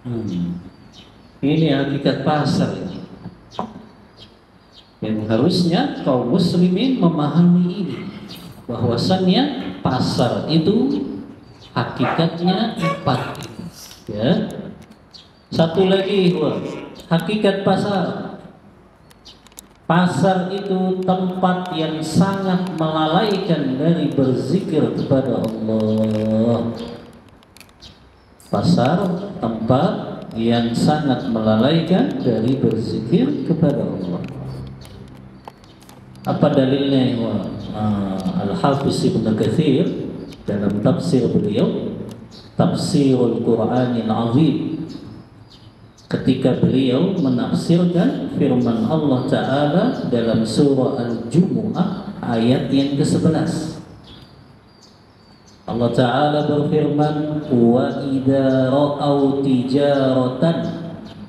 Hmm. Ini hakikat pasar ini. Yang harusnya kaum muslimin memahami ini, bahwasannya pasar itu hakikatnya empat, ya. Satu lagi, hakikat pasar. Pasar itu tempat yang sangat melalaikan dari berzikir kepada Allah. Pasar tempat yang sangat melalaikan dari berzikir kepada Allah. Apa dalilnya? Al-Hafiz Ibnu Katsir dalam tafsir beliau, Tafsirul Qur'anil Azim, ketika beliau menafsirkan firman Allah Ta'ala dalam surah Al-Jumu'ah ayat yang ke-11. Allah Ta'ala berfirman, wa idza ra'au tijaratan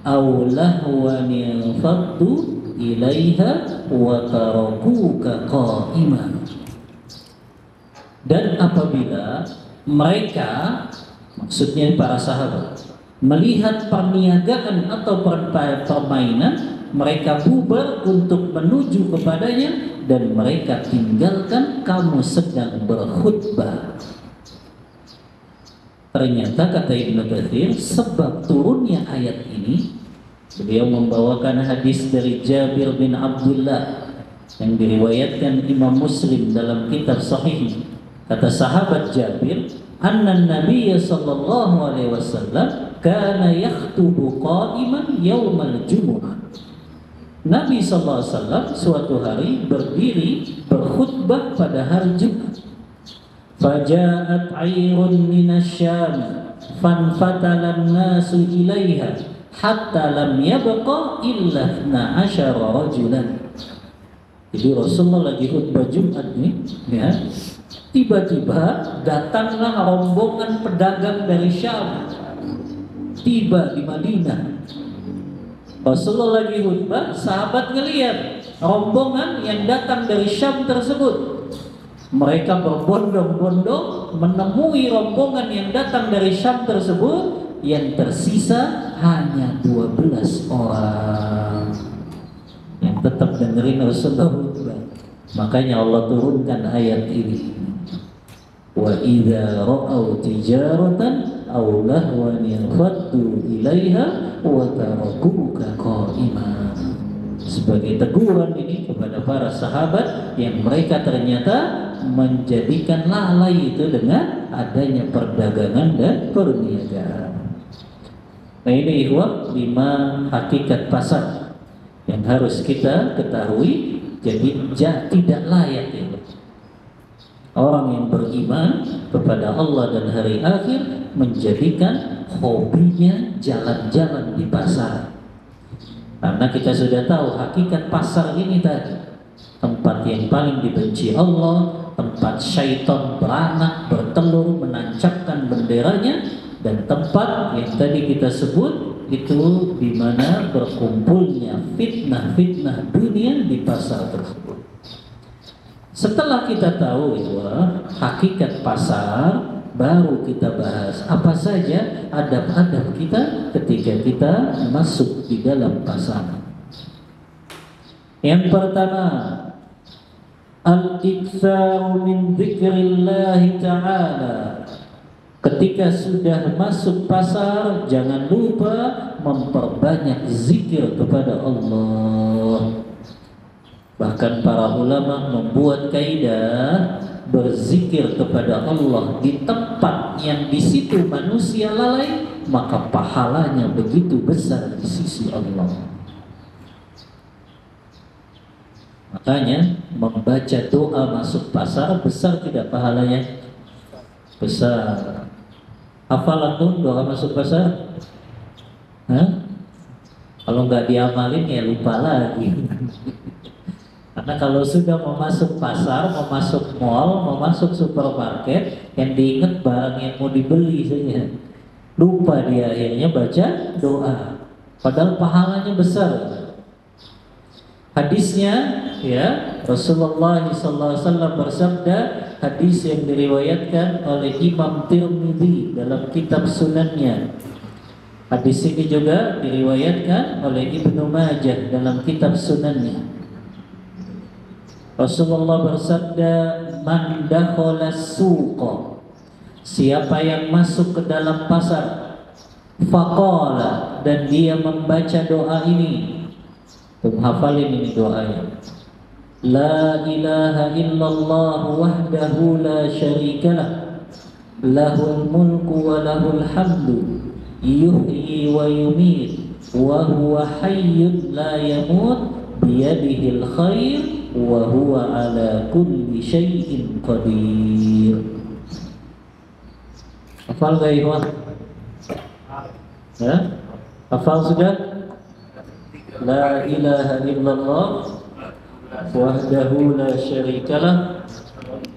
aw lahwan faddu ilaiha wa tarakuka qa'iman. Dan apabila mereka, maksudnya para sahabat, melihat perniagaan atau permainan, mereka bubar untuk menuju kepadanya dan mereka tinggalkan kamu sedang berkhutbah. Ternyata kata Ibnu Katsir, sebab turunnya ayat ini, beliau membawakan hadis dari Jabir bin Abdullah yang diriwayatkan Imam Muslim dalam kitab Sahih. Kata sahabat Jabir, anna Nabiy sallallahu alaihi wasallam kana yakhutubu qa'iman yaumal jumu'ah. Nabi sallallahu alaihi wasallam suatu hari berdiri berkhutbah pada hari Jumat. Faja'at 'ayrun minasyam fanfatala an-nasu ilaiha hatta lam yabqa illa 12 rajulan. Jadi Rasulullah lagi khutbah Jumat nih, ya. Tiba-tiba datanglah rombongan pedagang dari Syam, tiba di Madinah. Rasulullah lagi khutbah, sahabat ngelihat rombongan yang datang dari Syam tersebut. Mereka berbondong-bondong menemui rombongan yang datang dari Syam tersebut, yang tersisa hanya 12 orang yang tetap dengerin Rasulullah khutbah. Makanya Allah turunkan ayat ini. Wa idza ra'au tijaratan aw lahwan faddu ilaiha wa tarakuka qa'iman. Sebagai teguran ini kepada para sahabat yang mereka ternyata menjadikan lalai itu dengan adanya perdagangan dan perniagaan. Nah, ini ikhwah 5 hakikat pasar yang harus kita ketahui. Jadi tidak layak itu orang yang beriman kepada Allah dan hari akhir menjadikan hobinya jalan-jalan di pasar. Karena kita sudah tahu hakikat pasar ini tadi, tempat yang paling dibenci Allah, tempat syaitan beranak, bertelur, menancapkan benderanya, dan tempat yang tadi kita sebut itu di mana berkumpulnya fitnah-fitnah dunia di pasar tersebut. Setelah kita tahu hakikat pasar, baru kita bahas apa saja adab-adab kita ketika kita masuk di dalam pasar. Yang pertama, al-iktsaru min dzikrillah ta'ala. Ketika sudah masuk pasar, jangan lupa memperbanyak zikir kepada Allah. Bahkan para ulama membuat kaidah berzikir kepada Allah di tempat yang di situ manusia lalai, maka pahalanya begitu besar di sisi Allah. Makanya membaca doa masuk pasar besar tidak pahalanya? Besar. Hafalan tuh doa masuk pasar? Kalau nggak diamalin ya lupa lagi. Karena kalau sudah mau masuk pasar, mau masuk mall, mau masuk supermarket, yang diingat barang yang mau dibeli saja. Lupa dia akhirnya baca doa. Padahal pahalanya besar. Hadisnya, ya, Rasulullah SAW bersabda, hadis yang diriwayatkan oleh Imam Tirmidzi dalam kitab Sunannya. Hadis ini juga diriwayatkan oleh Ibnu Majah dalam kitab Sunannya. Rasulullah bersabda, "Man dakhala suqa." Siapa yang masuk ke dalam pasar, faqala, dan dia membaca doa ini. Tuh hafalin ini doanya. La ilaha illallah wahdahu la syarikalah, lahul mulku wa lahul hamdu, yuhyi wa yumit, wa huwa hayyun la yamut, biyadihil khair, wa huwa ala kulli syai'in qadir. Hafal gak ikhwan? Ya? Hafal sudah? La ilaha illallah wahdahu la syarikalah,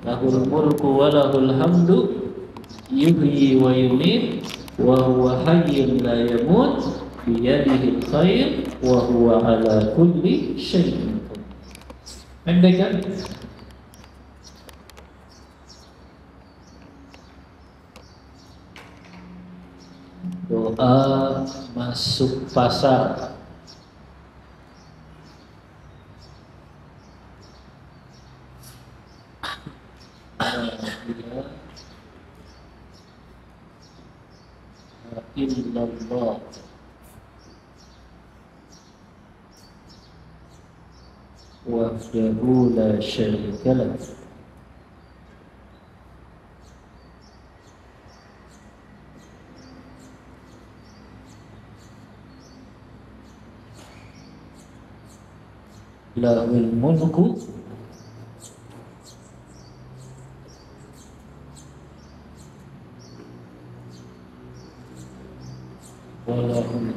lahul mulku wa lahul hamdu, yuhyi wa yumit, wa huwa hayyun la yamut, biyadihil khair, wa huwa ala kulli syai'in qadir. Pendek kan? Doa masuk pasar. Illallah wahdahu la syarikalah, lahul mulku wa lahul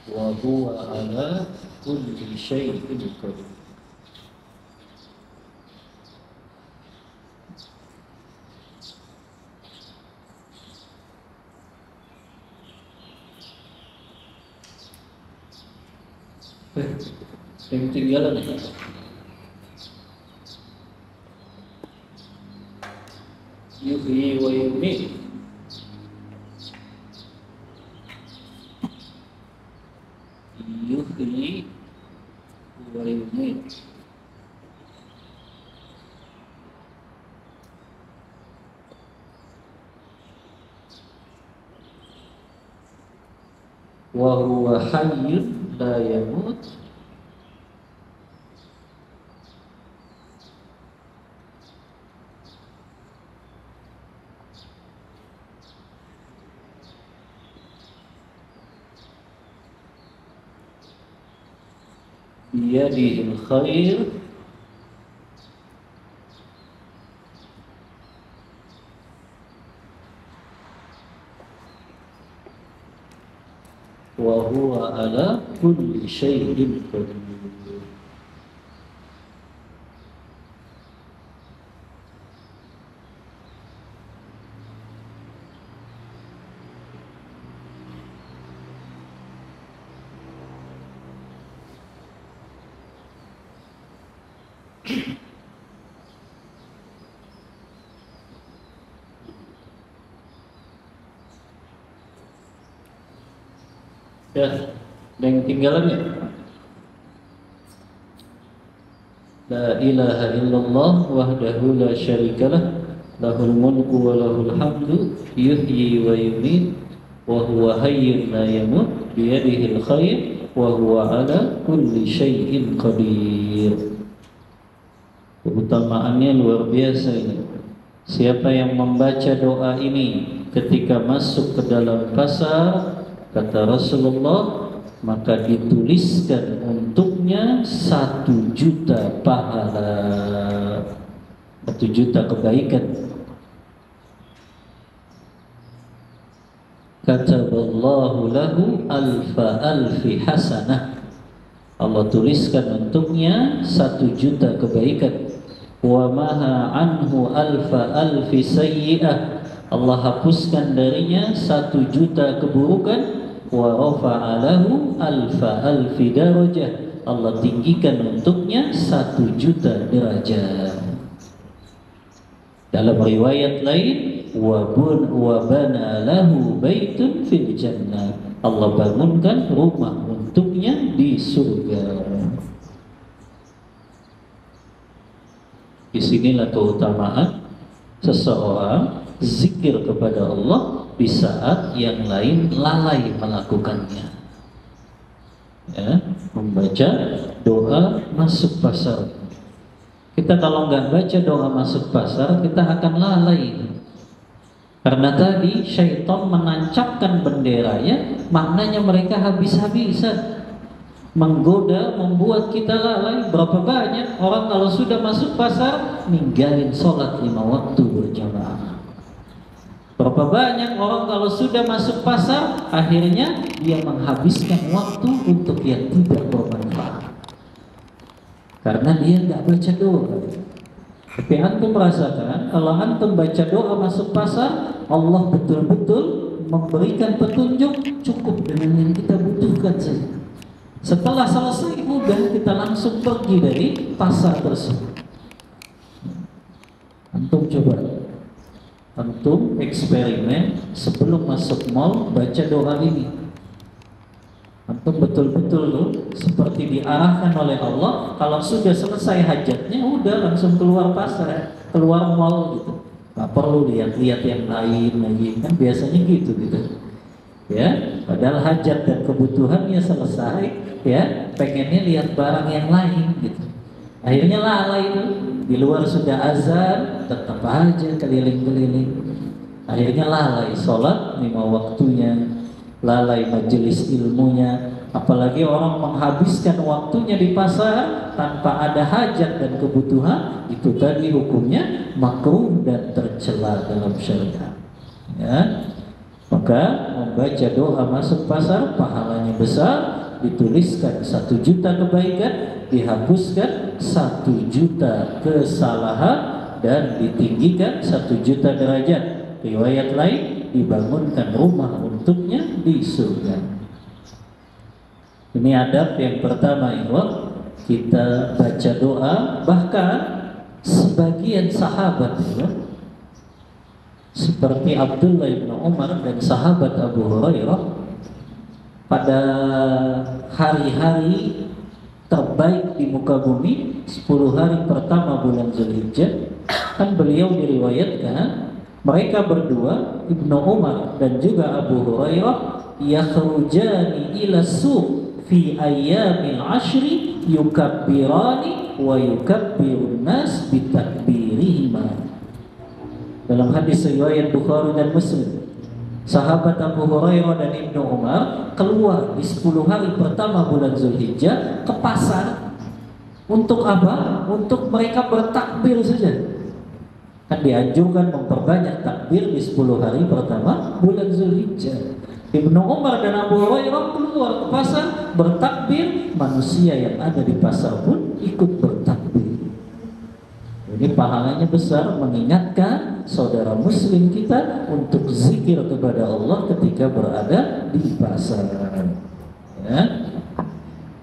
wa huwa ala kulli syai'in qadir. Yang tinggalan yuhyi wa yumit, yuhyi wa yumit, wa huwa hayyun la yamut, biyadihil khair, wa huwa ala kulli syai'in qadir. Ya, yang tinggalan ya. La ilaha illallah wahdahu la syarikalah, lahul mulku wa lahul hamdu, yuhyi wa yumit, wa huwa hayyun la yamut, biyadihil khair, wa huwa ala kulli syai'in qadir. Keutamaannya luar biasa ini. Siapa yang membaca doa ini ketika masuk ke dalam pasar, kata Rasulullah, maka dituliskan untuknya 1 juta pahala, 1 juta kebaikan. Kataballahu lahu alfa alfi hasanah. Allah tuliskan untuknya 1 juta kebaikan. Wa maha anhu alfa alfi sayyi'ah. Allah hapuskan darinya 1 juta keburukan. Wa rafa'a lahu alfa alfi darajah. Allah tinggikan untuknya 1.000.000 derajat. Dalam riwayat lain, wa bana lahu baitun fil jannah. Allah bangunkan rumah untuknya di surga. Disinilah keutamaan seseorang zikir kepada Allah di saat yang lain lalai melakukannya. Ya, membaca doa masuk pasar. Kita kalau nggak baca doa masuk pasar, kita akan lalai. Karena tadi syaitan menancapkan benderanya, maknanya mereka habis-habisan menggoda, membuat kita lalai. Berapa banyak orang kalau sudah masuk pasar ninggalin sholat 5 waktu berjamaah. Berapa banyak orang kalau sudah masuk pasar akhirnya dia menghabiskan waktu untuk yang tidak bermanfaat karena dia nggak baca doa. Tapi antum merasakan kalau antum baca doa masuk pasar, Allah betul-betul memberikan petunjuk, cukup dengan yang kita butuhkan saja. Setelah selesai udah kita langsung pergi dari pasar tersebut. Antum coba, antum eksperimen sebelum masuk mall baca doa ini. Antum betul-betul loh seperti diarahkan oleh Allah. Kalau sudah selesai hajatnya udah langsung keluar pasar, keluar mall gitu. Gak perlu lihat-lihat yang lain lagi, kan biasanya gitu. Ya, padahal hajat dan kebutuhannya selesai, ya pengennya lihat barang yang lain gitu. Akhirnya lalai itu. Di luar sudah azan, tetap aja keliling-keliling. Akhirnya lalai sholat 5 waktunya, lalai majelis ilmunya. Apalagi orang menghabiskan waktunya di pasar tanpa ada hajat dan kebutuhan, itu tadi hukumnya makruh dan tercela dalam syariat. Ya. Maka membaca doa masuk pasar pahalanya besar, dituliskan 1.000.000 kebaikan, dihapuskan 1.000.000 kesalahan, dan ditinggikan 1.000.000 derajat. Riwayat lain, dibangunkan rumah untuknya di surga. Ini adab yang pertama, ikhwan. Kita baca doa. Bahkan sebagian sahabat, ikhwan, seperti Abdullah bin Umar dan sahabat Abu Hurairah, pada hari-hari terbaik di muka bumi, 10 hari pertama bulan Zulhijjah, kan beliau diriwayatkan mereka berdua, Ibnu Umar dan juga Abu Hurairah, yakhrujani ila suq fi ayyamil ashri yukabbirani wa yukabbirun nas bitakbirihima. Dalam hadis riwayat Bukhari dan Muslim, sahabat Abu Hurairah dan Ibnu Umar keluar di 10 hari pertama bulan Zulhijjah ke pasar. Untuk apa? Untuk mereka bertakbir saja. Kan dianjurkan memperbanyak takbir di 10 hari pertama bulan Zulhijjah. Ibnu Umar dan Abu Hurairah keluar ke pasar bertakbir, manusia yang ada di pasar pun ikut bertakbir. Ini pahalanya besar, mengingatkan saudara muslim kita untuk zikir kepada Allah ketika berada di pasar. Ya.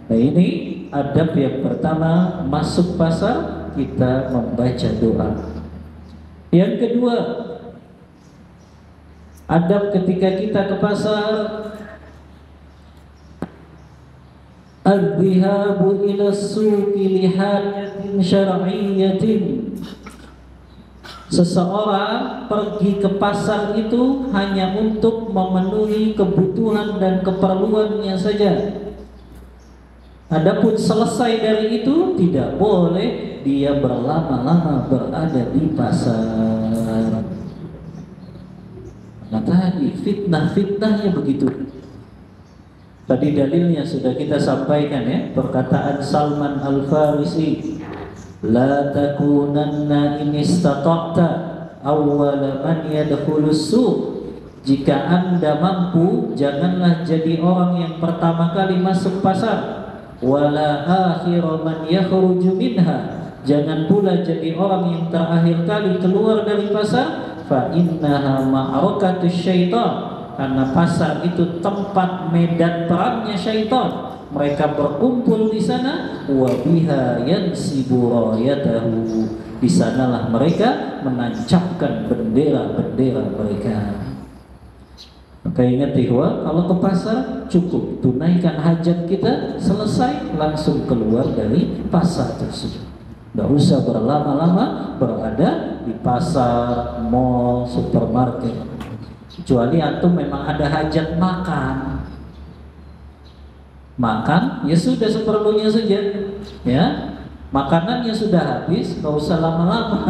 Nah, ini adab yang pertama, masuk pasar kita membaca doa. Yang kedua, adab ketika kita ke pasar, al-dhihabu ila suqi lihajatin syar'iyyatin. Seseorang pergi ke pasar itu hanya untuk memenuhi kebutuhan dan keperluannya saja. Adapun selesai dari itu tidak boleh dia berlama-lama berada di pasar. Nah tadi fitnah-fitnahnya begitu. Tadi dalilnya sudah kita sampaikan, ya, perkataan Salman Al-Farisi, la takunanna in istata'ta awwala man yadkhulus suq. Jika Anda mampu, janganlah jadi orang yang pertama kali masuk pasar. Wala akhira man yakhruju minha. Jangan pula jadi orang yang terakhir kali keluar dari pasar. Fa innaha ma'rakatus syaitan. karena pasar itu tempat medan perangnya syaitan. Mereka berkumpul di sana, wa biha yansibu rayatahu. Di sanalah mereka menancapkan bendera-bendera mereka. Maka ingat ikhwah, kalau ke pasar cukup tunaikan hajat kita, selesai langsung keluar dari pasar tersebut. Tidak usah berlama-lama berada di pasar, mall, supermarket. Kecuali antum memang ada hajat makan. Makan, ya sudah seperlunya saja. Ya, makanannya sudah habis, nggak usah lama-lama.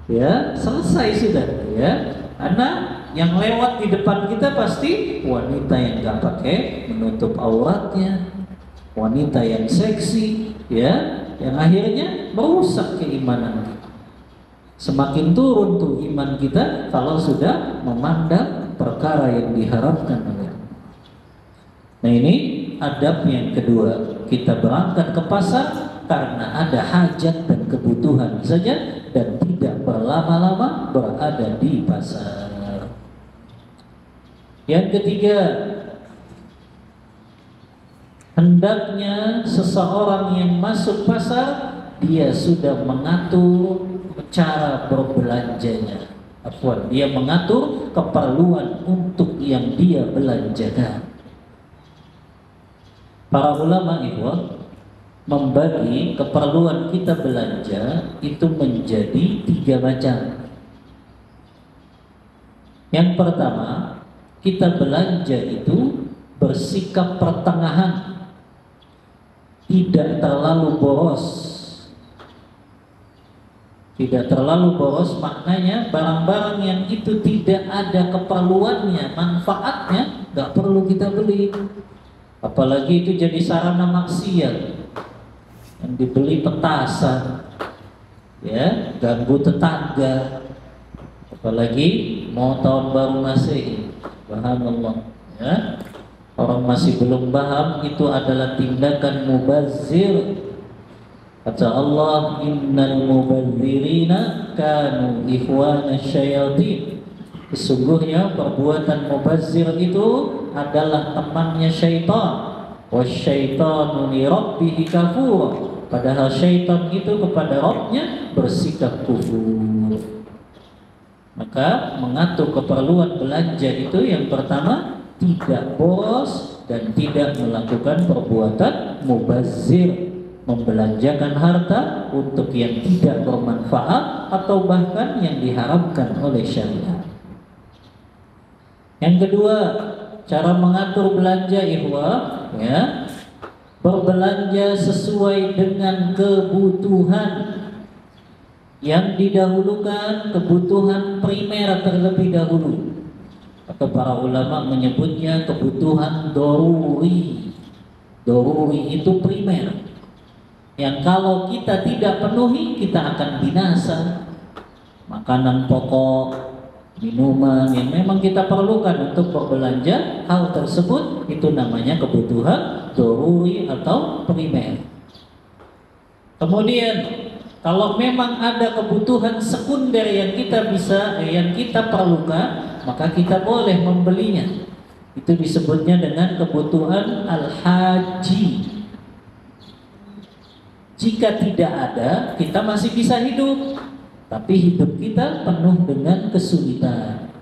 Ya, selesai sudah. Ya, karena yang lewat di depan kita pasti wanita yang nggak pakai menutup auratnya, wanita yang seksi, ya, yang akhirnya merusak keimanan kita. Semakin turun tuh iman kita kalau sudah memandang perkara yang diharapkan oleh Allah. Nah, ini adab yang kedua. Kita berangkat ke pasar karena ada hajat dan kebutuhan saja dan tidak berlama-lama berada di pasar. Yang ketiga, hendaknya seseorang yang masuk pasar dia sudah mengatur cara berbelanjanya. Dia mengatur keperluan untuk yang dia belanjakan. Para ulama ikhwah membagi keperluan kita belanja itu menjadi 3 macam. Yang pertama, kita belanja itu bersikap pertengahan, tidak terlalu boros. Tidak terlalu boros maknanya barang-barang yang itu tidak ada keperluannya, manfaatnya, nggak perlu kita beli. Apalagi itu jadi sarana maksiat yang dibeli petasan, ya, ganggu tetangga. Apalagi mau tahun baru Masehi, subhanallah, ya. Orang masih belum paham itu adalah tindakan mubazir. Kata Allah, innal mubadzirina kanu ikhwana syayatin. Sesungguhnya perbuatan mubazir itu adalah temannya syaitan. Wasyaitanu li rabbihi kafur. Padahal syaitan itu kepada Rabbnya bersikap kufur. Maka mengatur keperluan belanja itu yang pertama, tidak boros dan tidak melakukan perbuatan mubazir, membelanjakan harta untuk yang tidak bermanfaat atau bahkan yang diharamkan oleh syariat. Yang kedua, cara mengatur belanja ikhwah, ya, berbelanja sesuai dengan kebutuhan. Yang didahulukan kebutuhan primer terlebih dahulu. Atau para ulama menyebutnya kebutuhan doruri. Doruri itu primer, yang kalau kita tidak penuhi kita akan binasa. Makanan pokok, minuman yang memang kita perlukan untuk berbelanja, hal tersebut itu namanya kebutuhan doruri atau primer. Kemudian kalau memang ada kebutuhan sekunder yang kita perlukan, maka kita boleh membelinya. Itu disebutnya dengan kebutuhan al-haji. Jika tidak ada, kita masih bisa hidup, tapi hidup kita penuh dengan kesulitan.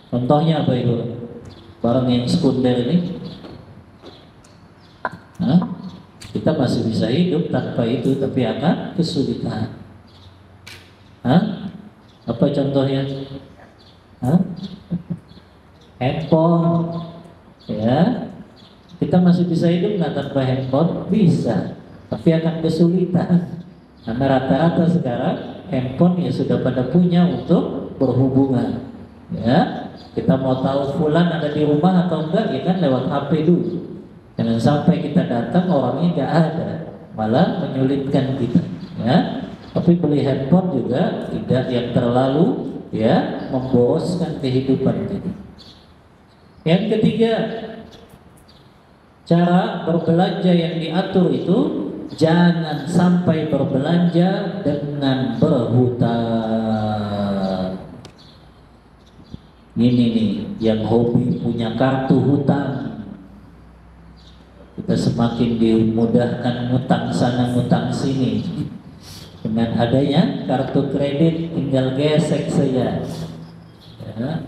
Contohnya apa itu? Barang yang sekunder ini, kita masih bisa hidup tanpa itu, tapi akan kesulitan. Apa contohnya? Handphone, ya. Kita masih bisa hidup nggak tanpa handphone? Bisa, tapi akan kesulitan. Karena rata-rata sekarang handphone ya sudah pada punya untuk berhubungan. Ya, kita mau tahu fulan ada di rumah atau enggak, ya kan lewat HP dulu. Jangan sampai kita datang orangnya nggak ada, malah menyulitkan kita. Ya, tapi beli handphone juga tidak yang terlalu, ya, memboroskan kehidupan kita. Yang ketiga, cara berbelanja yang diatur itu jangan sampai berbelanja dengan berhutang. Ini nih yang hobi punya kartu hutang, kita semakin dimudahkan ngutang sana ngutang sini. Dengan adanya kartu kredit tinggal gesek saja ya.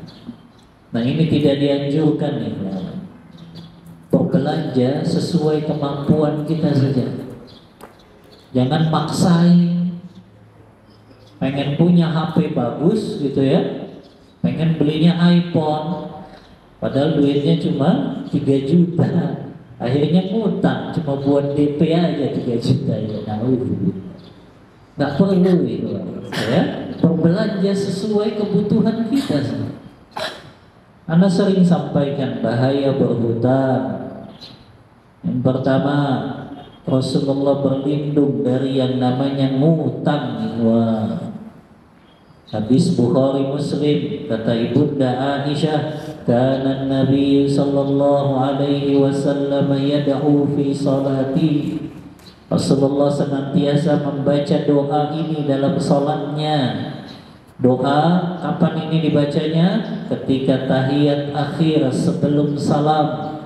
Nah ini tidak dianjurkan nih ya. Berbelanja sesuai kemampuan kita saja. Jangan maksain. Pengen punya HP bagus gitu ya, pengen belinya iPhone, padahal duitnya cuma 3 juta. Akhirnya ngutang cuma buat DP aja 3 juta ya. Nah, nggak perlu itu ya. Berbelanja sesuai kebutuhan kita sih. Anda sering sampaikan bahaya berhutang. Yang pertama, Rasulullah berlindung dari yang namanya ngutang. Wah, hadis Bukhari Muslim, kata Ibunda Aisyah, kana Nabi sallallahu alaihi wasallam yad'u fi salati. Rasulullah senantiasa membaca doa ini dalam salatnya. Doa kapan ini dibacanya? Ketika tahiyat akhir sebelum salam.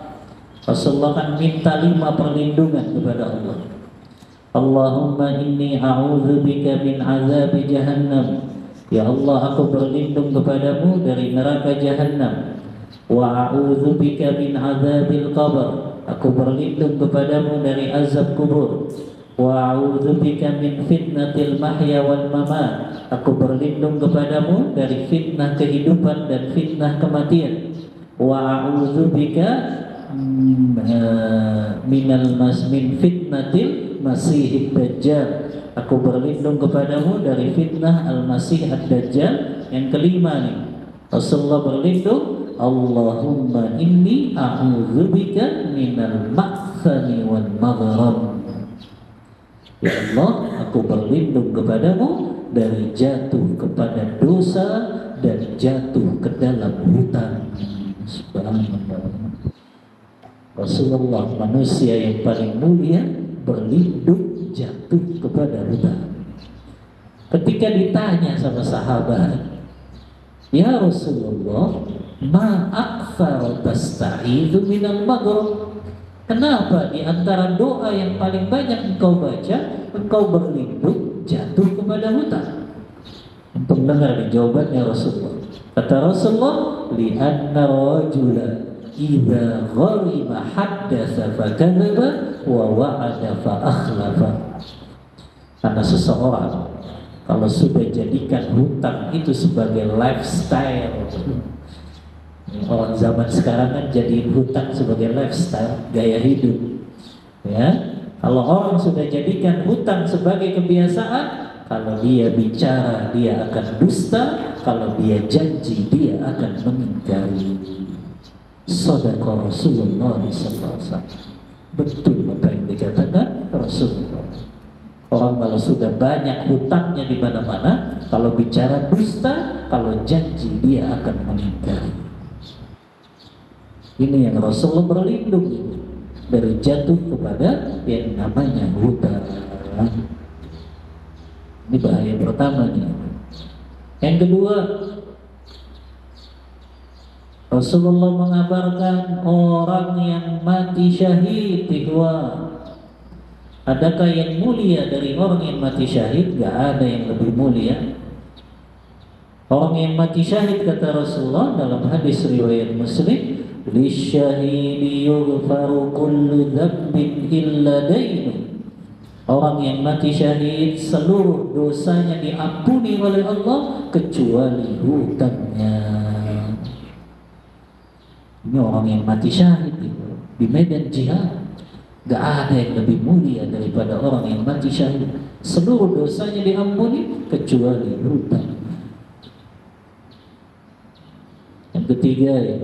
Rasulullah kan minta 5 perlindungan kepada Allah. Allahumma inni a'udzubika min azabi jahannam. Ya Allah, aku berlindung kepadamu dari neraka jahannam. Wa a'udzubika min azabil qabr. Aku berlindung kepadamu dari azab kubur. Wa a'udzubika min fitnatil mahya wal mamat. Aku berlindung kepadamu dari fitnah kehidupan dan fitnah kematian. Wa a'udzubika min fitnatil masihid dajjal. Aku berlindung kepadamu dari fitnah al-masih ad-dajjal. Yang kelima nih, Rasulullah berlindung, Allahumma inni a'udzubika minal ma'khani wal maghrab. Ya Allah, aku berlindung kepadamu dari jatuh kepada dosa dan jatuh ke dalam hutang. Subhanallah. Rasulullah, manusia yang paling mulia, berlindung jatuh kepada hutang. Ketika ditanya sama sahabat, ya Rasulullah, ma aktsar tasta'idzu minal maghrib? Kenapa di antara doa yang paling banyak engkau baca, engkau berlindung jatuh kepada hutang? Untuk dengar jawabannya Rasulullah. Kata Rasulullah, li'anna rajula idza gharima haddatsa fakadzaba wa wa'ada fa akhlafa. Karena seseorang kalau sudah jadikan hutang itu sebagai lifestyle, orang zaman sekarang kan jadi hutang sebagai lifestyle, gaya hidup ya. Kalau orang sudah jadikan hutang sebagai kebiasaan, kalau dia bicara dia akan dusta, kalau dia janji dia akan mengingkari. Shadaqa Rasulullah SAW. Betul apa yang dikatakan Rasulullah. Orang kalau sudah banyak hutangnya di mana-mana, kalau bicara dusta, kalau janji dia akan mengingkari. Ini yang Rasulullah berlindung dari jatuh kepada yang namanya hutang. Ini bahaya pertama nih. Yang kedua, Rasulullah mengabarkan orang yang mati syahid bahwa adakah yang mulia dari orang yang mati syahid? Gak ada yang lebih mulia. Orang yang mati syahid, kata Rasulullah dalam hadis riwayat Muslim, lisyahidi yughfaru kullu dzambin illa dainu. Orang yang mati syahid seluruh dosanya diampuni oleh Allah kecuali hutangnya. Ini orang yang mati syahid di medan jihad. Gak ada yang lebih mulia daripada orang yang mati syahid. Seluruh dosanya diampuni kecuali hutang. Yang ketiga, ya,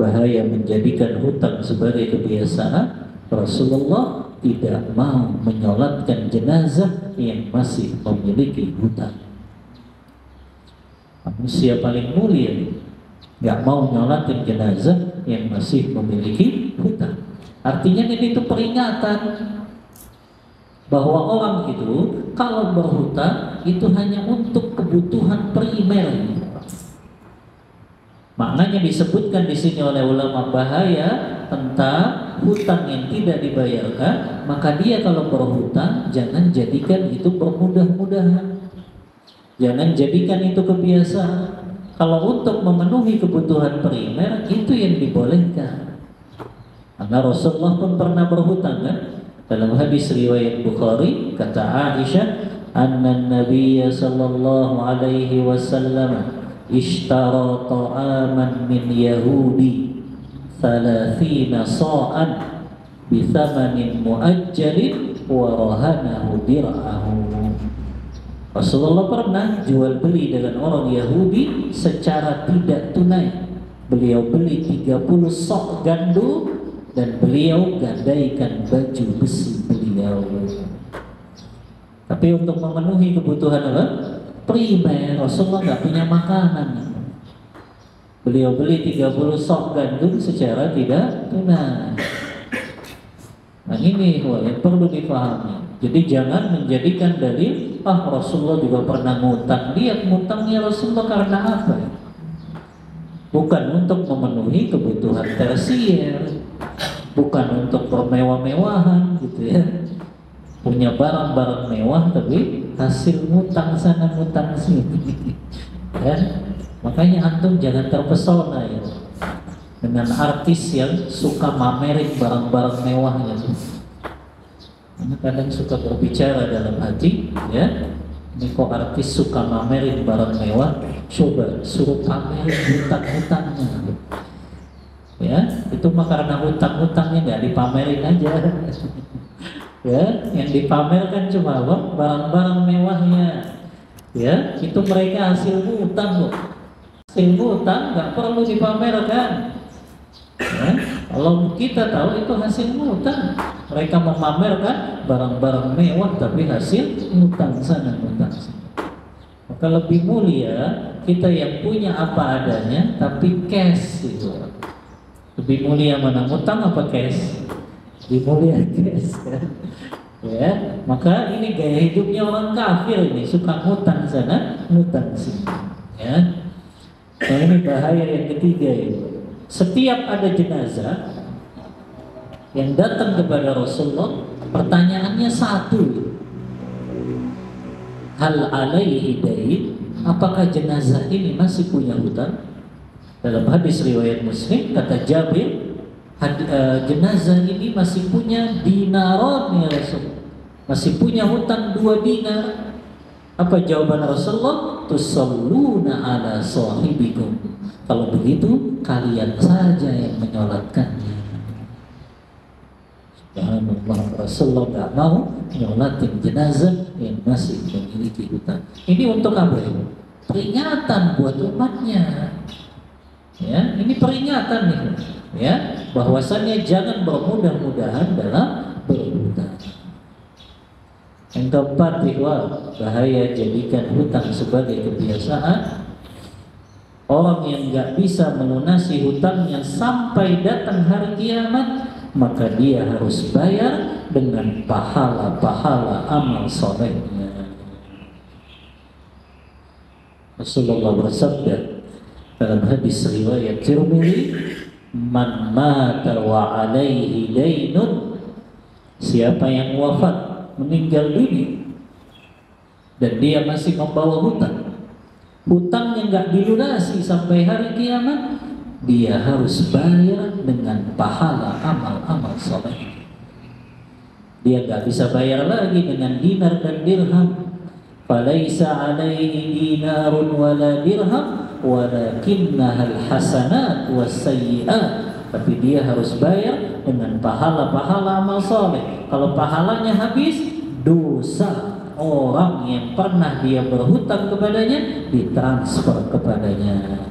bahaya menjadikan hutang sebagai kebiasaan. Rasulullah tidak mau menyolatkan jenazah yang masih memiliki hutang. Manusia paling mulia gak mau nyolatin jenazah yang masih memiliki hutang. Artinya ini itu peringatan bahwa orang itu kalau berhutang itu hanya untuk kebutuhan primer. Maknanya disebutkan di sini oleh ulama bahaya tentang hutang yang tidak dibayarkan, maka dia kalau berhutang jangan jadikan itu bermudah-mudahan. Jangan jadikan itu kebiasaan. Kalau untuk memenuhi kebutuhan primer itu yang dibolehkan. Karena Rasulullah pun pernah berhutang kan? Dalam hadis riwayat Bukhari kata Aisyah, "Anna Nabiyya sallallahu alaihi wasallam ishtara ta'aman min Yahudi 30 sa'an bi thamanin muajjalin wa rahanahu dir'ahu." Rasulullah pernah jual beli dengan orang Yahudi secara tidak tunai. Beliau beli 30 sok gandum dan beliau gadaikan baju besi beliau. Tapi untuk memenuhi kebutuhan apa? Primer, Rasulullah nggak punya makanan. Beliau beli 30 sok gandum secara tidak tunai. Nah ini yang perlu dipahami. Jadi jangan menjadikan dalil, Rasulullah juga pernah ngutang. Dia ngutangnya Rasulullah karena apa? Bukan untuk memenuhi kebutuhan tersier, bukan untuk bermewah-mewahan gitu ya. Punya barang-barang mewah tapi hasil ngutang sana ngutang sini. Ya? Makanya antum jangan terpesona ya dengan artis yang suka mamerin barang-barang mewahnya. Karena kadang suka berbicara dalam hati, ya. Ini kok artis suka mamerin barang mewah, coba suruh pamerin hutang-hutangnya. Ya, itu mah karena hutang-hutangnya nggak dipamerin aja. Ya, yang dipamerkan cuma apa? Barang-barang mewahnya. Ya, itu mereka hasil hutang loh. Hasil hutang nggak perlu dipamerkan. Ya, kalau kita tahu itu hasil hutang, mereka memamerkan barang-barang mewah tapi hasil hutang sana hutang sini. Maka lebih mulia kita yang punya apa adanya tapi cash itu. Lebih mulia mana hutang apa cash? Lebih mulia cash kan? Ya, maka ini gaya hidupnya orang kafir ini, suka hutang sana hutang sini. Ya, nah, ini bahaya yang ketiga itu. Setiap ada jenazah yang datang kepada Rasulullah, pertanyaannya satu, hal alaihi dain, apakah jenazah ini masih punya hutang? Dalam hadis riwayat Muslim kata Jabir, jenazah ini masih punya dinaron ya Rasul, masih punya hutang 2 dinar. Apa jawaban Rasulullah? Tusalluna ala sahibikum. Kalau begitu kalian saja yang menyolatkannya. Subhanallah, Rasulullah nggak mau nyolatin jenazah yang masih memiliki hutang. Ini untuk apa ini? Peringatan buat umatnya. Ya, ini peringatan nih, ya, bahwasannya jangan bermudah-mudahan dalam berhutang. Yang keempat, bahaya jadikan hutang sebagai kebiasaan. Orang yang nggak bisa melunasi hutangnya sampai datang hari kiamat, maka dia harus bayar dengan pahala-pahala amal solehnya. Rasulullah bersabda dalam hadis riwayat Tirmidzi, "Man mata wa alaihi dainun," siapa yang wafat meninggal dunia dan dia masih membawa hutang, hutangnya nggak dilunasi sampai hari kiamat, dia harus bayar dengan pahala amal-amal soleh. Dia nggak bisa bayar lagi dengan dinar dan dirham. Falaisa alaihi dinarun wala dirham walakinnahal hasanat wasayyi'at. Tapi dia harus bayar dengan pahala-pahala amal soleh. Kalau pahalanya habis, dosa orang yang pernah dia berhutang kepadanya ditransfer kepadanya.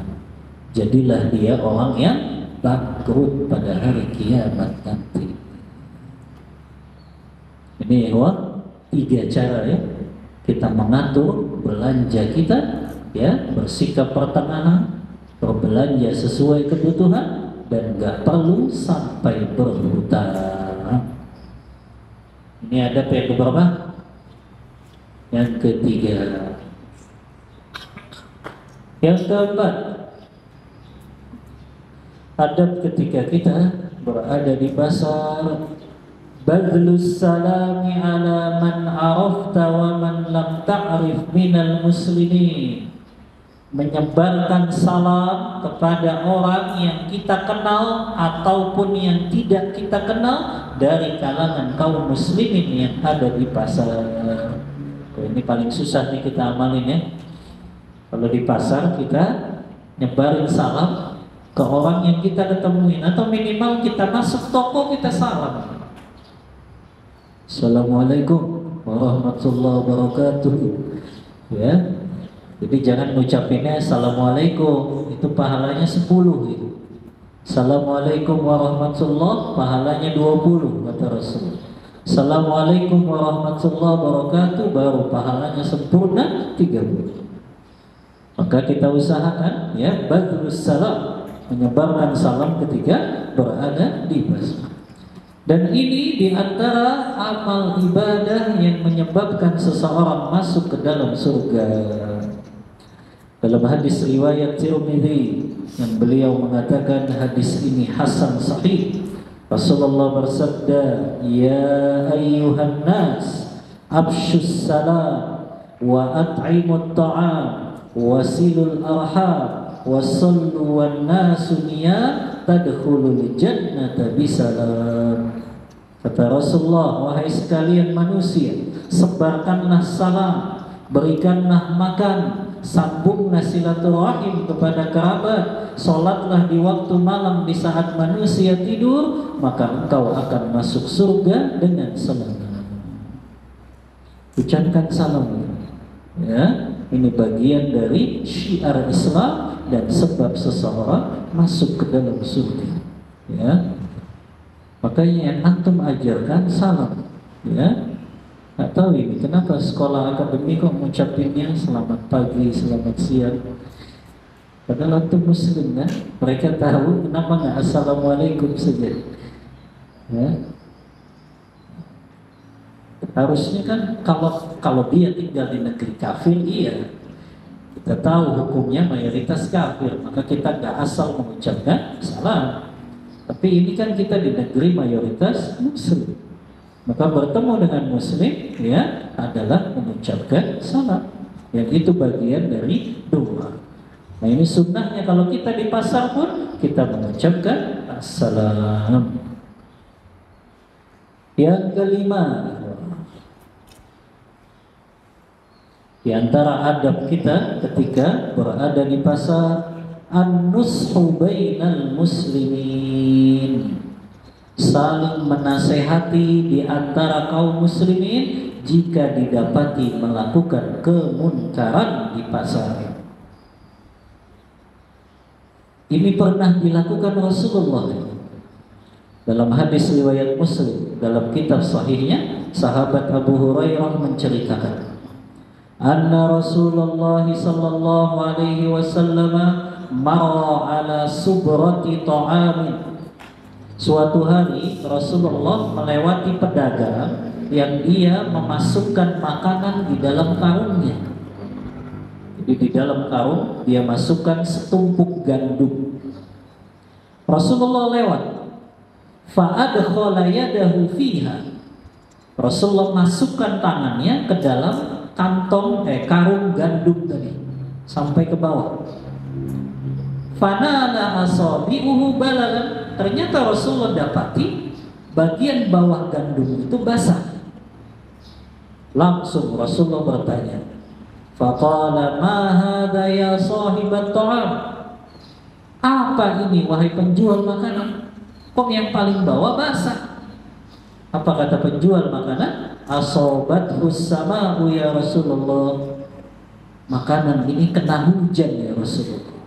Jadilah dia orang yang bangkrut pada hari kiamat nanti. Ini ya, 3 cara ya kita mengatur belanja kita, ya, bersikap pertengahan, berbelanja sesuai kebutuhan dan nggak perlu sampai berhutang. Ini ada yang keberapa? Yang ketiga. Yang keempat, adab ketika kita berada di pasar. Badlus salami ala man arafta wa man lam ta'rif minal muslimin. Menyebarkan salam kepada orang yang kita kenal ataupun yang tidak kita kenal dari kalangan kaum muslimin yang ada di pasar. Ini paling susah nih kita amalin ya. Kalau di pasar kita nyebarin salam ke orang yang kita ketemuin, atau minimal kita masuk toko kita salam. Assalamualaikum warahmatullahi wabarakatuh. Ya. Jadi jangan ngucapinnya Assalamualaikum, itu pahalanya 10 gitu. Assalamualaikum warahmatullahi, pahalanya 20 kata Rasul. Assalamualaikum warahmatullahi wabarakatuh, baru pahalanya sempurna 30. Maka kita usahakan ya badrus salam, menyebarkan salam ketika berada di pasar. Dan ini diantara amal ibadah yang menyebabkan seseorang masuk ke dalam surga. Dalam hadis riwayat Tirmidzi yang beliau mengatakan hadis ini hasan sahih, Rasulullah bersabda, "Ya ayyuhan nas, abshus salam wa at'imut ta'am wasilul arham wasallu wan nasu niyam tadkhulul jannata bisalam." Kata Rasulullah, wahai sekalian manusia, sebarkanlah salam, berikanlah makan, sambunglah silaturahim kepada kerabat, sholatlah di waktu malam di saat manusia tidur, maka engkau akan masuk surga dengan selamat. Ucapkan salam. Ya, ini bagian dari syiar Islam dan sebab seseorang masuk ke dalam surga. Ya, makanya antum ajarkan salam. Ya, nggak tahu ini kenapa sekolah akademik kok mengucapinnya selamat pagi, selamat siang. Padahal antum muslim kan, mereka tahu kenapa nggak assalamualaikum saja. Ya, harusnya kan kalau dia tinggal di negeri kafir, iya kita tahu hukumnya mayoritas kafir, maka kita nggak asal mengucapkan salam. Tapi ini kan kita di negeri mayoritas muslim, maka bertemu dengan muslim ya adalah mengucapkan salam, yang itu bagian dari doa. Nah ini sunnahnya kalau kita di pasar pun kita mengucapkan assalam. Yang kelima, di antara adab kita ketika berada di pasar, an-nushu bainal muslimin, saling menasehati di antara kaum muslimin jika didapati melakukan kemunkaran di pasar. Ini pernah dilakukan Rasulullah. Dalam hadis riwayat Muslim, dalam kitab sahihnya, sahabat Abu Hurairah menceritakan, anna Rasulullah sallallahu alaihi wasallam marra ala subrati ta'amin. Suatu hari Rasulullah melewati pedagang yang dia memasukkan makanan di dalam karungnya. Jadi di dalam karung dia masukkan setumpuk gandum. Rasulullah lewat, fa'adkhala yadahu fiha. Rasulullah masukkan tangannya ke dalam kantong karung gandum tadi sampai ke bawah. Fanala asabi'uhu balalan. Ternyata Rasulullah dapati bagian bawah gandum itu basah. Langsung Rasulullah bertanya, faqala ma hadha ya sahibat ta'am. Apa ini wahai penjual makanan? Kok yang paling bawah basah? Apa kata penjual makanan? Asobathus sama'u ya Rasulullah. Makanan ini kena hujan ya Rasulullah.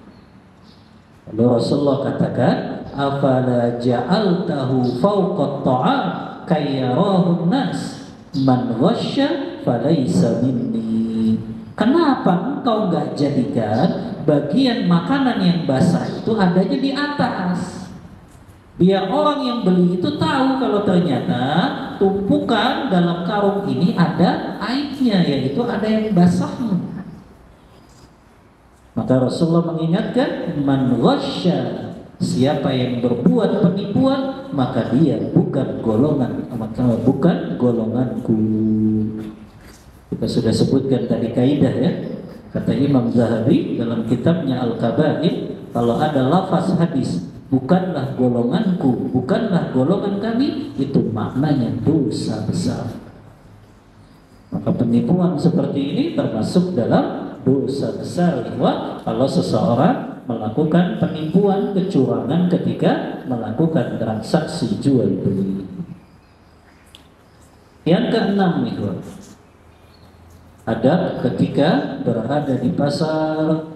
Lalu Rasulullah katakan, afala ja'altahu fawqa ta'am kayyarahu nas man ghasya falaysa minni. Kenapa engkau enggak jadikan bagian makanan yang basah itu adanya di atas, biar orang yang beli itu tahu kalau ternyata tumpukan dalam karung ini ada aibnya, yaitu ada yang basahnya. Maka Rasulullah mengingatkan, man ghasya Siapa yang berbuat penipuan, maka dia bukan golonganku. Kita sudah sebutkan tadi kaidah ya. Kata Imam Zahabi dalam kitabnya Al-Kabair, kalau ada lafaz hadis bukanlah golonganku, bukanlah golongan kami, itu maknanya dosa besar. Maka penipuan seperti ini termasuk dalam dosa besar. Kalau seseorang melakukan penipuan, kecurangan ketika melakukan transaksi jual beli. Yang keenam itu, adab ketika berada di pasar.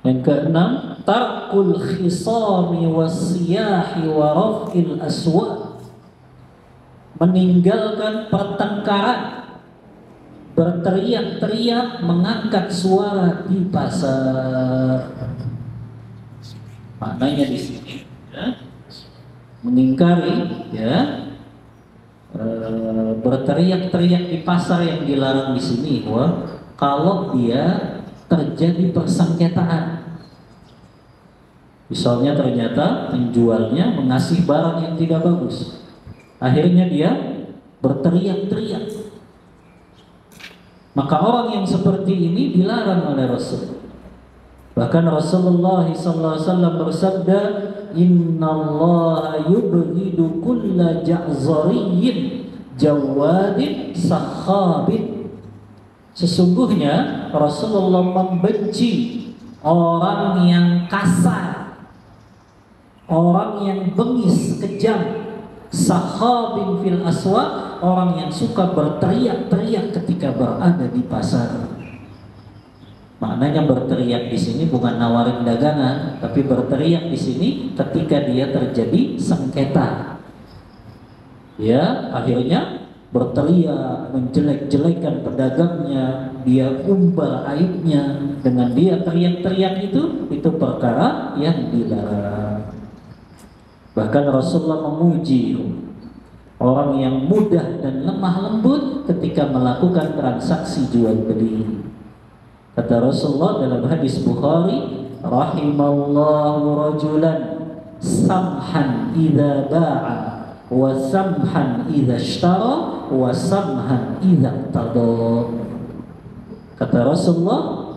Yang keenam, tarkul khisami wasiyahi wa raf'il aswad, meninggalkan pertengkaran, berteriak-teriak, mengangkat suara di pasar. Maknanya di sini ya, mengingkari ya, berteriak-teriak di pasar yang dilarang di sini. Kalau dia terjadi persengketaan, misalnya ternyata penjualnya mengasih barang yang tidak bagus, akhirnya dia berteriak-teriak, maka orang yang seperti ini dilarang oleh Rasul. Bahkan Rasulullah SAW bersabda, Innallaha yubghidu kulla ja'zariyyin jawadin sakhabin. Sesungguhnya Rasulullah membenci orang yang kasar, orang yang bengis, kejam, sakhabin fil aswaq, orang yang suka berteriak-teriak ketika berada di pasar. Maknanya berteriak di sini bukan nawarin dagangan, tapi berteriak di sini ketika dia terjadi sengketa. Ya, akhirnya berteriak, menjelek-jelekan pedagangnya, dia umbar aibnya. Dengan dia teriak-teriak itu perkara yang dilarang. Bahkan Rasulullah memuji orang yang mudah dan lemah lembut ketika melakukan transaksi jual beli. Kata Rasulullah dalam hadis Bukhari, rahimallahu rajulan samhan idza ba'a wa samhan idza ishtara wa samhan idza tada. Kata Rasulullah,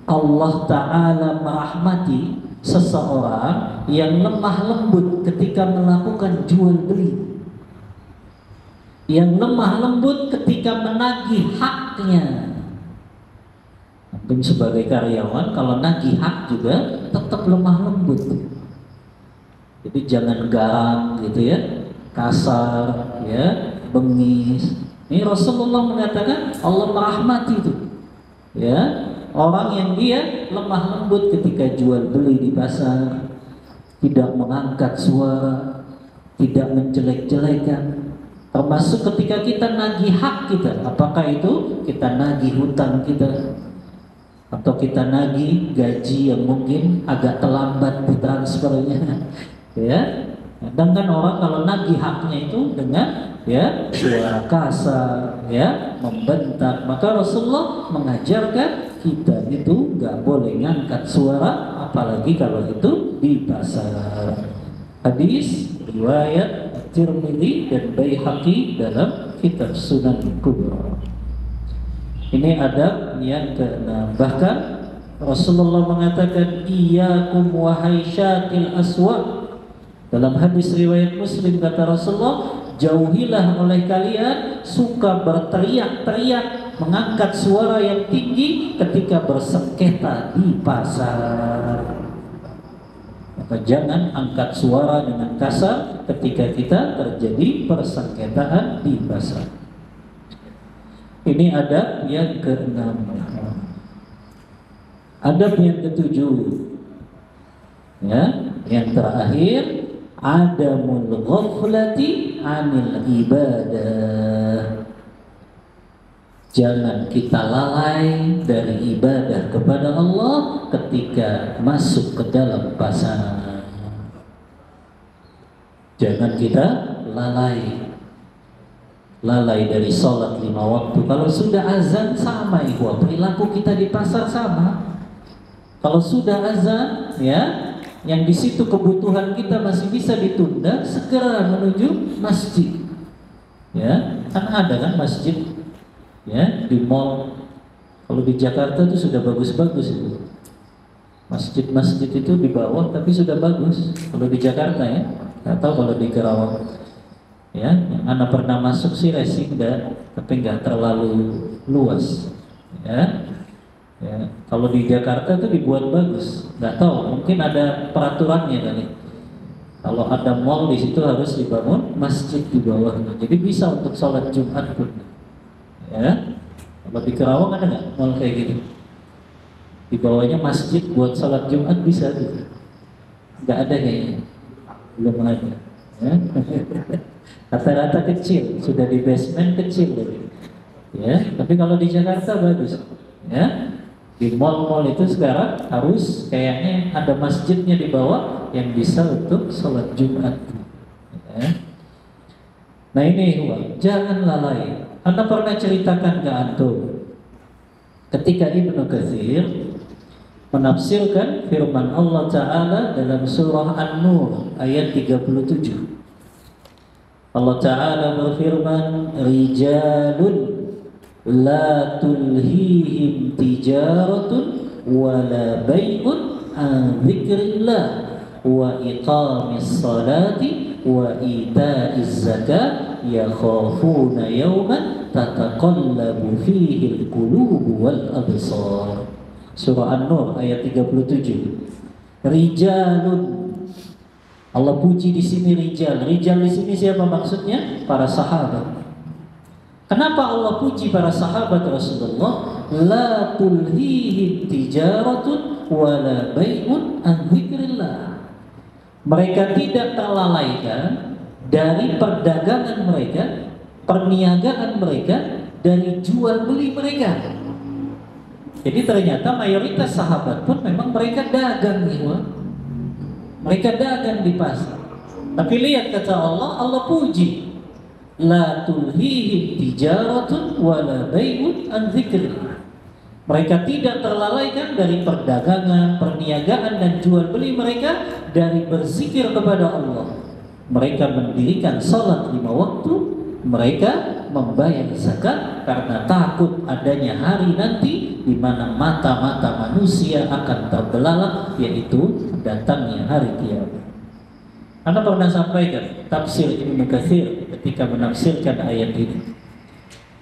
Allah Ta'ala merahmati seseorang yang lemah lembut ketika melakukan jual beli, yang lemah lembut ketika menagih haknya. Mungkin sebagai karyawan kalau nagih hak juga tetap lemah lembut. Jadi jangan garang gitu ya, kasar ya, bengis. Ini Rasulullah mengatakan Allah merahmati itu ya, orang yang dia lemah lembut ketika jual beli di pasar, tidak mengangkat suara, tidak menjelek-jelekan. Termasuk ketika kita nagih hak kita, apakah itu kita nagih hutang kita, atau kita nagih gaji yang mungkin agak terlambat ditransfernya, ya. Dan kan orang kalau nagih haknya itu dengan ya suara kasar, ya, membentak, maka Rasulullah mengajarkan kita itu nggak boleh ngangkat suara, apalagi kalau itu di pasar. Hadis riwayat Tirmidzi dan Baihaqi dalam kitab Sunan Kubra. Ini adab yang keenam. Bahkan Rasulullah mengatakan, iyyakum wahai syakil aswaq. Dalam hadis riwayat Muslim kata Rasulullah, jauhilah oleh kalian suka berteriak-teriak, mengangkat suara yang tinggi ketika bersengketa di pasar. Maka jangan angkat suara dengan kasar ketika kita terjadi persengketaan di pasar. Ini adab yang keenam. Adab yang ketujuh, ya, yang terakhir, adamul ghaflati anil ibadah. Jangan kita lalai dari ibadah kepada Allah ketika masuk ke dalam pasar. Jangan kita lalai. lalai dari sholat 5 waktu. Kalau sudah azan sama ikhwah, perilaku kita di pasar sama. Kalau sudah azan, ya, yang di situ kebutuhan kita masih bisa ditunda, segera menuju masjid. Ya, kan ada kan masjid, ya, di mall. Kalau di Jakarta itu sudah bagus-bagus itu. Masjid-masjid itu di bawah tapi sudah bagus. Kalau di Jakarta ya, atau kalau di Kerawang. Ya, yang anak pernah masuk sih racing tapi nggak terlalu luas. Ya. Ya, kalau di Jakarta itu dibuat bagus, nggak tahu, mungkin ada peraturannya kali. Kalau ada mall di situ harus dibangun masjid di bawahnya, jadi bisa untuk sholat Jumat pun. Ya, kalau di Kerawang ada nggak mall kayak gitu? Di bawahnya masjid buat sholat Jumat bisa gitu? Nggak ada kayaknya, belum ada. Ya. Rata-rata kecil, sudah di basement kecil lagi. Ya, tapi kalau di Jakarta bagus. Ya. Di mall-mall itu sekarang harus kayaknya ada masjidnya di bawah yang bisa untuk sholat Jumat. Ya. Nah ini jangan lalai. Anda pernah ceritakan ke antum ketika Ibnu Katsir menafsirkan firman Allah Ta'ala dalam surah An-Nur ayat 37. Allah Ta'ala berfirman, rijalun la tulhihim tijaratun wala bai'un an dzikrillah wa iqamis salati wa ita'iz zakat yakhafuna yawman tataqallabu fihi al-qulubu wal absar. Surah An-Nur ayat 37. Rijalun, Allah puji di sini rijal. Rijal di sini siapa maksudnya? Para sahabat. Kenapa Allah puji para sahabat Rasulullah? La tulhihim tijaratun wala bai'un an dzikrillah. Mereka tidak terlalaikan dari perdagangan mereka, perniagaan mereka, dari jual beli mereka. Jadi ternyata mayoritas sahabat pun memang mereka dagang gitu. Mereka dagang di pasar. Tapi lihat kata Allah, Allah puji. La tulhihim tijaratun wala bai'un an dzikrillah. Mereka tidak terlalaikan dari perdagangan, perniagaan dan jual beli mereka dari berzikir kepada Allah. Mereka mendirikan salat 5 waktu, mereka membayar zakat karena takut adanya hari nanti di mana mata-mata manusia akan terbelalak, yaitu datangnya hari kiamat. Anda pernah sampaikan tafsir Ibnu Katsir ketika menafsirkan ayat ini.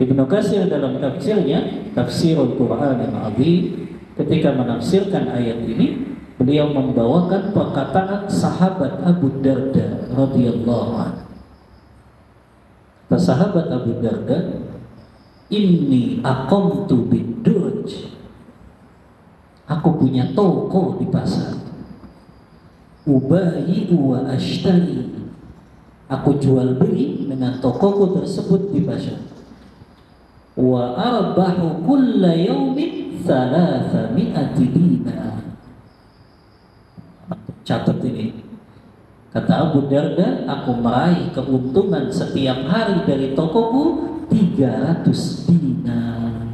Ibnu Katsir dalam tafsirnya, Tafsirul Qur'anil Azim, ketika menafsirkan ayat ini, beliau membawakan perkataan sahabat Abu Darda radhiyallahu anhu. Sahabat Abu Darda, inni aqamtu bid-durj. Aku punya toko di pasar. Ubayi'u wa ashtari. Aku jual beli dengan tokoku tersebut di pasar. Wa arbahu kulla yawmin 300 dinar. Catat ini. Kata Abu Darda, aku meraih keuntungan setiap hari dari tokoku 300 dinar.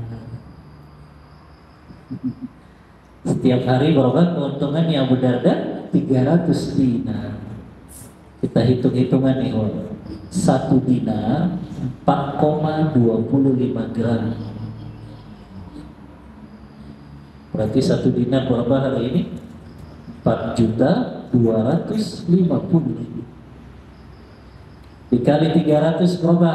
Setiap hari berapa keuntungannya Abu Darda? 300 dinar. Kita hitung-hitungan nih, 1 dinar 4,25 gram. Berarti 1 dinar berapa hari ini? 4.250.000. Dikali 300 berapa?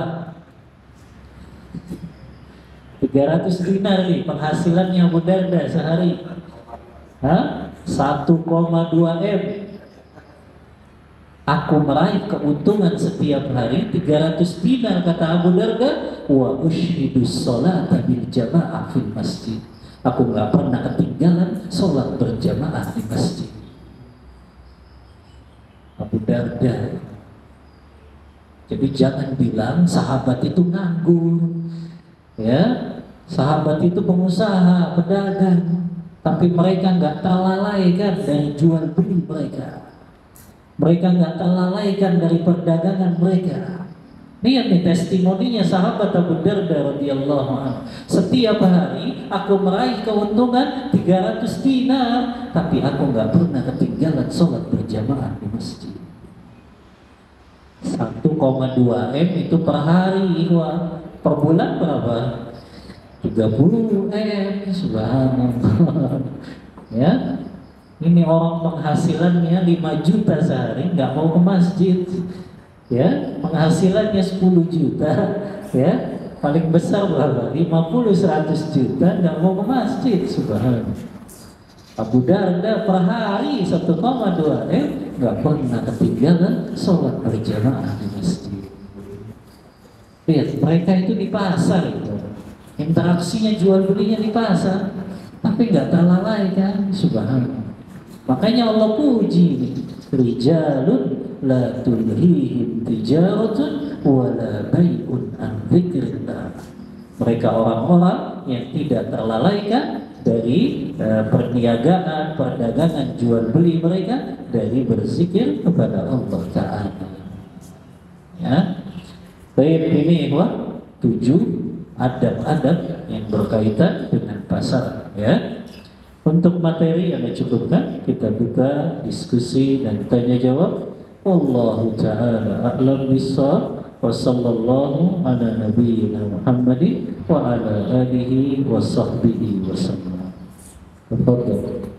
300 dinar nih penghasilannya Abu Darda sehari. 1,2 M. Aku meraih keuntungan setiap hari 300 dinar, kata Abu Darda. Wa ushhidus sholata bil jamaah fil masjid. Aku nggak pernah ketinggalan sholat berjamaah di masjid. Abu Darda. Jadi jangan bilang sahabat itu nganggur, ya. Sahabat itu pengusaha, pedagang, tapi mereka nggak terlalaikan dari jual beli mereka. Mereka nggak terlalaikan dari perdagangan mereka. Lihat nih testimoninya sahabat Abu Darda radhiyallahu anhu. Setiap hari aku meraih keuntungan 300 dinar, tapi aku nggak pernah ketinggalan sholat berjamaah di masjid. 1,2 M itu per hari, ikhwan. Per bulan berapa? 30 M, subhanallah. Ya, ini orang penghasilannya 5 juta sehari nggak mau ke masjid. Ya, penghasilannya 10 juta, ya, paling besar berapa? 50-100 juta nggak mau ke masjid, subhanallah. Abu Darda per hari 1,2 M nggak pernah ketinggalan sholat berjamaah di masjid. Lihat, mereka itu di pasar itu, interaksinya jual belinya di pasar, tapi nggak terlalaikan, subhanallah. Makanya Allah puji nih, rijalun la tulhihim tijaratun wala bai'un an dzikrillah. Mereka orang-orang yang tidak terlalaikan dari perniagaan, perdagangan, jual beli mereka dari berzikir kepada Allah Ta'ala. Ya, baik, ini 7 adab-adab yang berkaitan dengan pasar. Ya, untuk materi yang dicukupkan, kita buka diskusi dan tanya jawab. Wallahu ta'ala a'lam bissawab. Wa sallallahu ala nabiyyina Muhammadin wa ala alihi wa sahbihi wa sallam. Tafadhal.